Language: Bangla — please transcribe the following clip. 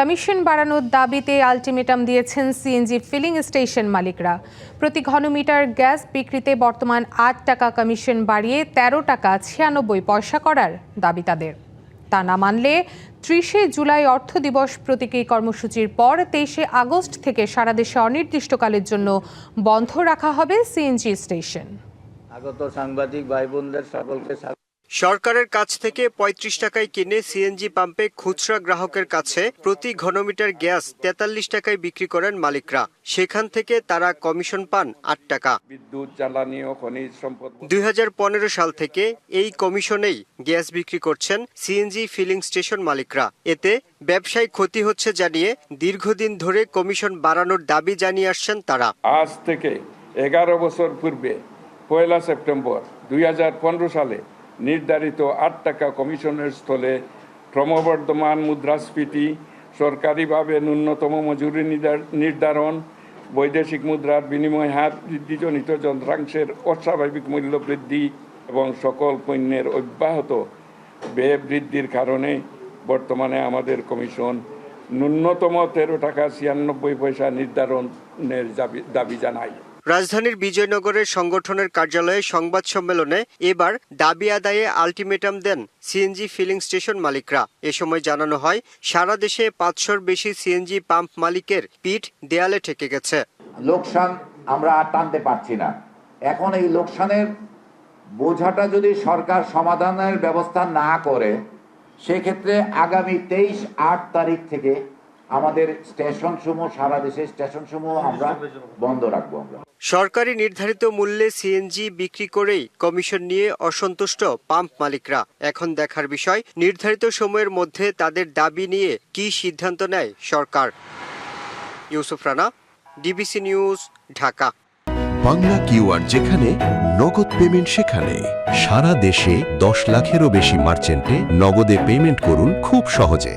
কমিশন বাড়ানোর দাবিতে আলটিমেটাম দিয়েছেন সিএনজি ফিলিং স্টেশন মালিকরা। প্রতি ঘনমিটার গ্যাস বিক্রিতে বর্তমান ৮ টাকা কমিশন বাড়িয়ে ১৩ টাকা ৯৬ পয়সা করার দাবি তাদের। তা না মানলে ৩০শে জুলাই অর্থ দিবস প্রতীকী কর্মসূচির পর ২৩শে আগস্ট থেকে সারা দেশে অনির্দিষ্টকালের জন্য বন্ধ রাখা হবে সিএনজি স্টেশন। আগত সাংবাদিক ভাই বোনদের সকলকে সরকারের কাছ থেকে ৩৫ টাকায় কিনে সিএনজি পাম্পে খুচরা গ্রাহকের কাছে প্রতি ঘনমিটার গ্যাস ৪৩ টাকায় বিক্রি করেন মালিকরা। সেখান থেকে তারা কমিশন পান ৮ টাকা। বিদ্যুৎ, জ্বালানি ও খনিজ সম্পদ ২০১৫ সাল থেকে এই কমিশনেই গ্যাস বিক্রি করছেন সিএনজি ফিলিং স্টেশন মালিকরা। এতে ব্যবসায় ক্ষতি হচ্ছে জানিয়ে দীর্ঘদিন ধরে কমিশন বাড়ানোর দাবি জানিয়ে আসছেন তারা। আজ থেকে ১১ বছর পূর্বে ১ সেপ্টেম্বর ২০১৫ সালে নির্ধারিত ৮ টাকা কমিশনের স্থলে ক্রমবর্ধমান মুদ্রাস্ফীতি, সরকারিভাবে ন্যূনতম মজুরি নির্ধারণ, বৈদেশিক মুদ্রার বিনিময় হার বৃদ্ধিজনিত যন্ত্রাংশের অস্বাভাবিক মূল্য বৃদ্ধি এবং সকল পণ্যের অব্যাহত ব্যয় বৃদ্ধির কারণে বর্তমানে আমাদের কমিশন ন্যূনতম ১৩ টাকা ৯৬ পয়সা নির্ধারণের দাবি জানায়। রাজধানীর বিজয়নগরের সংগঠনের কার্যালয়ে সংবাদ সম্মেলনে এবার দাবি আদায়ে আলটিমেটাম দেন সিএনজি ফিলিং স্টেশন মালিকরা। এ সময় জানানো হয়, সারা দেশে ৫০০-র বেশি সিএনজি পাম্প মালিকের পিঠ দেয়ালে ঠেকে গেছে। লোকসান আমরা আর টানতে পারছি না। এখন এই লোকসানের বোঝাটা যদি সরকার সমাধানের ব্যবস্থা না করে, সেক্ষেত্রে আগামী ২৩/৮ তারিখ থেকে আমাদের স্টেশনসমূহ, সারা দেশের স্টেশনসমূহ আমরা বন্ধ রাখবো। আমরা সরকারি নির্ধারিত মূল্যে সিএনজি বিক্রি করেই কমিশন নিয়ে অসন্তুষ্ট পাম্প মালিকরা। এখন দেখার বিষয়, নির্ধারিত সময়ের মধ্যে তাদের দাবি নিয়ে কি সিদ্ধান্ত নেয় সরকার। Yusuf Rana, DBC news, Dhaka. Bangla QR যেখানে নগদ পেমেন্ট সেখানে। সারা দেশে ১০ লাখেরও বেশি মার্চেন্টে নগদে পেমেন্ট করুন খুব সহজে।